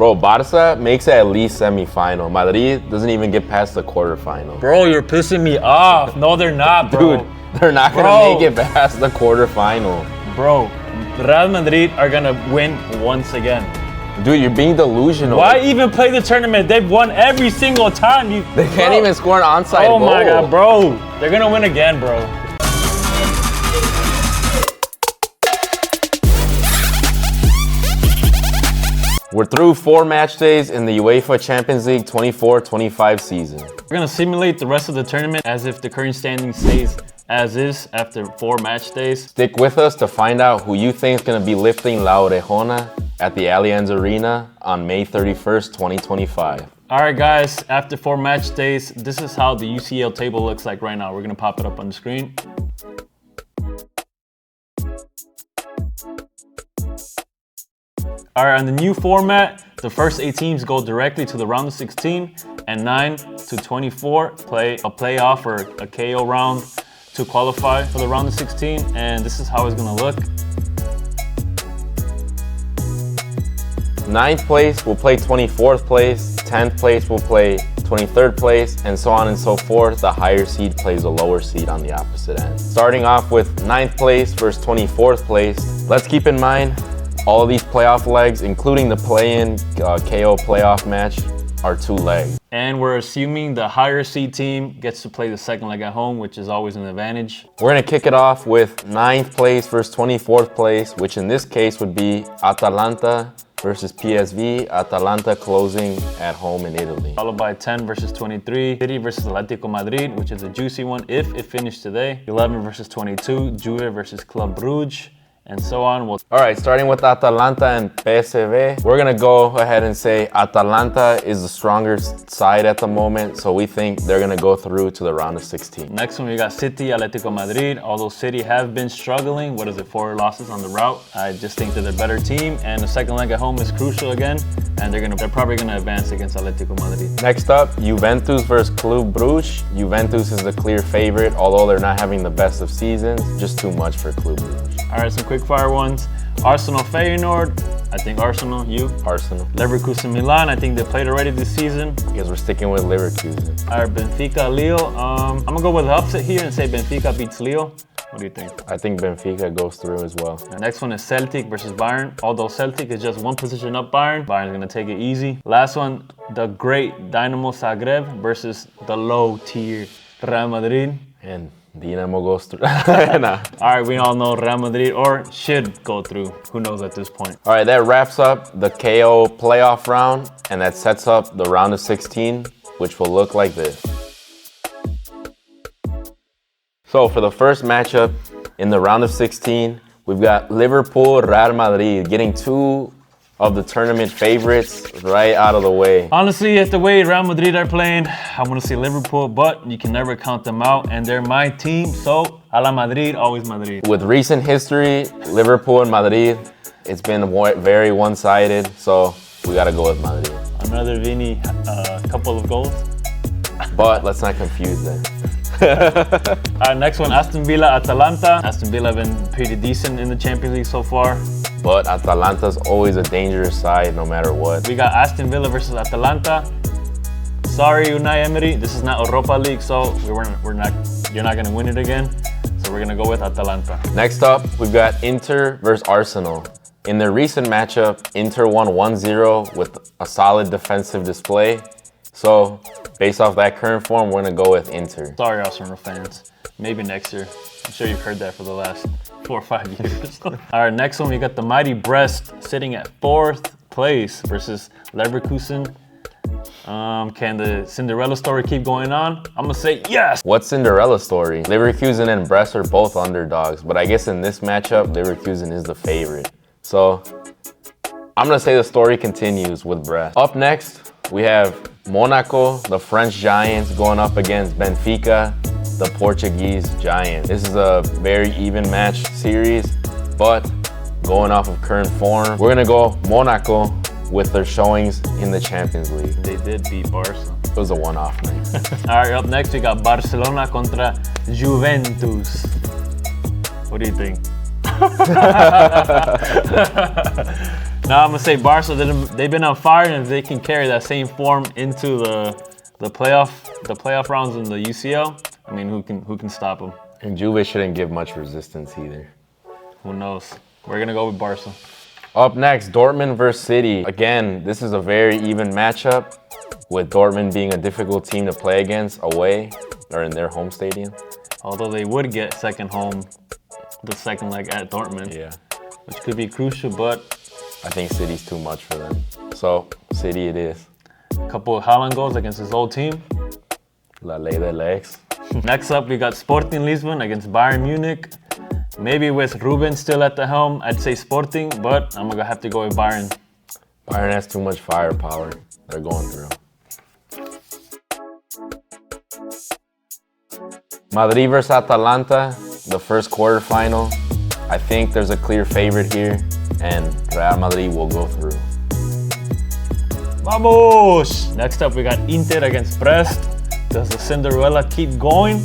Bro, Barca makes it at least semi-final. Madrid doesn't even get past the quarterfinal. Bro, you're pissing me off. No, they're not, bro. Dude, they're not going to make it past the quarterfinal. Bro, Real Madrid are going to win once again. Dude, you're being delusional. Why even play the tournament? They've won every single time. They can't even score an onside goal. Oh my God, bro. They're going to win again, bro. We're through 4 match days in the UEFA Champions League 24-25 season. We're going to simulate the rest of the tournament as if the current standing stays as is after 4 match days. Stick with us to find out who you think is going to be lifting La Orejona at the Allianz Arena on May 31st, 2025. All right, guys, after 4 match days, this is how the UCL table looks like right now. We're going to pop it up on the screen. All right, on the new format, the first 8 teams go directly to the round of 16, and 9 to 24 play a playoff or a KO round to qualify for the round of 16, and this is how it's gonna look. 9th place will play 24th place, 10th place will play 23rd place, and so on and so forth. The higher seed plays a lower seed on the opposite end. Starting off with 9th place versus 24th place, let's keep in mind all of these playoff legs, including the play-in KO playoff match, are 2 legs. And we're assuming the higher seed team gets to play the second leg at home, which is always an advantage. We're gonna kick it off with 9th place versus 24th place, which in this case would be Atalanta versus PSV. Atalanta closing at home in Italy. Followed by 10 versus 23, City versus Atletico Madrid, which is a juicy one if it finished today. 11 versus 22, Juve versus Club Brugge, and so on. All right, starting with Atalanta and PSV, we're gonna go ahead and say Atalanta is the stronger side at the moment, so we think they're gonna go through to the round of 16. Next one, we got City, Atletico Madrid. Although City have been struggling, 4 losses on the route. I just think they're the better team, and the second leg at home is crucial again, and they're probably gonna advance against Atletico Madrid. Next up, Juventus versus Club Brugge. Juventus is the clear favorite, although they're not having the best of seasons. Just too much for Club Brugge. All right, some quick fire ones. Arsenal, Feyenoord. I think Arsenal. You? Arsenal. Leverkusen, Milan. I think they played already this season. Because we're sticking with Leverkusen. All right, Benfica, Lille. I'm going to go with the upset here and say Benfica beats Lille. What do you think? I think Benfica goes through as well. The next one is Celtic versus Bayern. Although Celtic is just 1 position up Bayern, Bayern's going to take it easy. Last one, the great Dynamo Zagreb versus the low-tier Real Madrid. And Dinamo goes through. Nah. All right, we all know Real Madrid or should go through. Who knows at this point? All right, that wraps up the KO playoff round, and that sets up the round of 16, which will look like this. So for the first matchup in the round of 16, we've got Liverpool, Real Madrid getting 2 of the tournament favorites right out of the way. Honestly, at the way Real Madrid are playing, I want to see Liverpool, but you can never count them out, and they're my team, so a la Madrid, always Madrid. With recent history, Liverpool and Madrid, it's been very one-sided, so we got to go with Madrid. Another Vini, couple of goals. But let's not confuse them. Next one, Aston Villa, Atalanta. Aston Villa have been pretty decent in the Champions League so far. But Atalanta's always a dangerous side no matter what. We got Aston Villa versus Atalanta. Sorry, Unai Emery, this is not Europa League, so you're not gonna win it again. So we're gonna go with Atalanta. Next up, we've got Inter versus Arsenal. In their recent matchup, Inter won 1-0 with a solid defensive display. So based off that current form, we're gonna go with Inter. Sorry, Arsenal fans. Maybe next year. I'm sure you've heard that for the last 4 or 5 years. All right, next one, we got the mighty Brest sitting at 4th place versus Leverkusen. Can the Cinderella story keep going on? I'm gonna say yes. What Cinderella story? Leverkusen and Brest are both underdogs, but I guess in this matchup, Leverkusen is the favorite. So I'm gonna say the story continues with Brest. Up next, we have Monaco, the French Giants, going up against Benfica, the Portuguese Giants. This is a very even match series, but going off of current form, we're gonna go Monaco with their showings in the Champions League. They did beat Barca. It was a one-off night. All right, up next we got Barcelona contra Juventus. What do you think? Now I'm gonna say Barca. They've been on fire, and if they can carry that same form into the playoff rounds in the UCL, I mean, who can stop them? And Juve shouldn't give much resistance either. Who knows? We're gonna go with Barca. Up next, Dortmund versus City. Again, this is a very even matchup, with Dortmund being a difficult team to play against away or in their home stadium. Although they would get second home, the second leg at Dortmund. Yeah. Which could be crucial, but I think City's too much for them. So, City it is. a couple of Haaland goals against his old team. La ley del ex. Next up, we got Sporting Lisbon against Bayern Munich. Maybe with Ruben still at the helm, I'd say Sporting, but I'm gonna have to go with Bayern. Bayern has too much firepower they're going through. Madrid versus Atalanta, the first quarterfinal. I think there's a clear favorite here, and Real Madrid will go through. Vamos! Next up, we got Inter against Brest. Does the Cinderella keep going?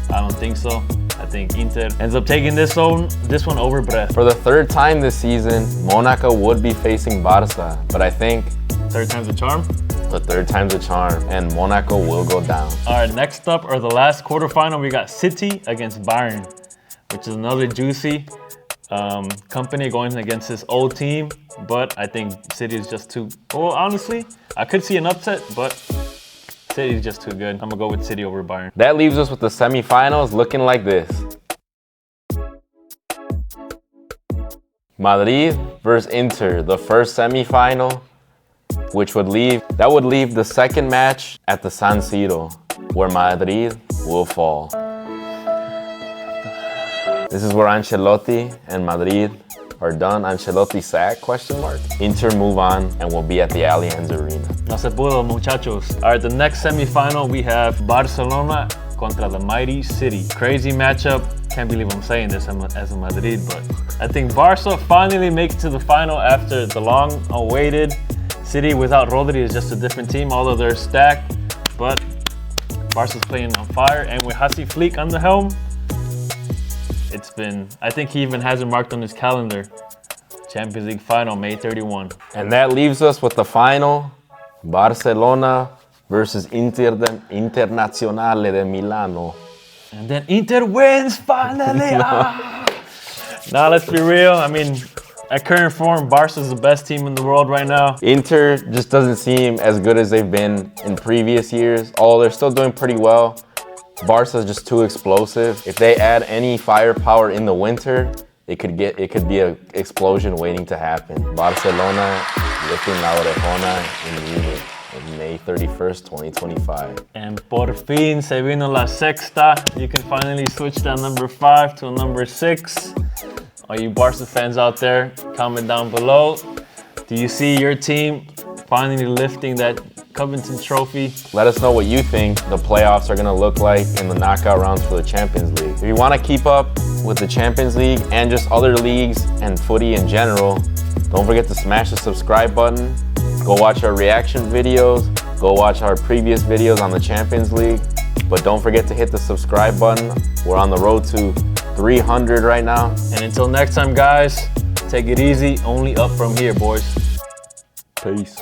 I don't think so. I think Inter ends up taking this one over Brest. For the third time this season, Monaco would be facing Barca, but I think Third time's a charm. the third time's a charm, and Monaco will go down. All right, next up, or the last quarterfinal, we got City against Bayern, which is another juicy company going against his old team. But I think City is just too. Well, honestly, I could see an upset, but City is just too good. I'm gonna go with City over Bayern. That leaves us with the semifinals looking like this. Madrid versus Inter, the first semifinal, which would leave the second match at the San Siro, where Madrid will fall. This is where Ancelotti and Madrid are done. Ancelotti sack, ? Inter move on and will be at the Allianz Arena. No se pudo, muchachos. All right, the next semifinal, we have Barcelona contra the mighty City. Crazy matchup. Can't believe I'm saying this as a Madrid, but I think Barca finally makes it to the final after the long-awaited. City without Rodri is just a different team, although they're stacked. But Barca's playing on fire, and with Hansi Flick on the helm, I think he even has it marked on his calendar. Champions League final, May 31. And that leaves us with the final, Barcelona versus Internazionale de Milano. And then Inter wins finally. Now let's be real. I mean, at current form, Barca's the best team in the world right now. Inter just doesn't seem as good as they've been in previous years. They're still doing pretty well. Barca's just too explosive. If they add any firepower in the winter, it could be an explosion waiting to happen. Barcelona lifting la orejona in Munich on May 31st, 2025. And por fin se vino la sexta. You can finally switch that number 5 to a number 6. All you Barca fans out there, comment down below. Do you see your team finally lifting that Covington Trophy? Let us know what you think the playoffs are going to look like in the knockout rounds for the Champions League. If you want to keep up with the Champions League and just other leagues and footy in general, don't forget to smash the subscribe button. Go watch our reaction videos. Go watch our previous videos on the Champions League. But don't forget to hit the subscribe button. We're on the road to 300 right now. And until next time, guys, take it easy. Only up from here, boys. Peace.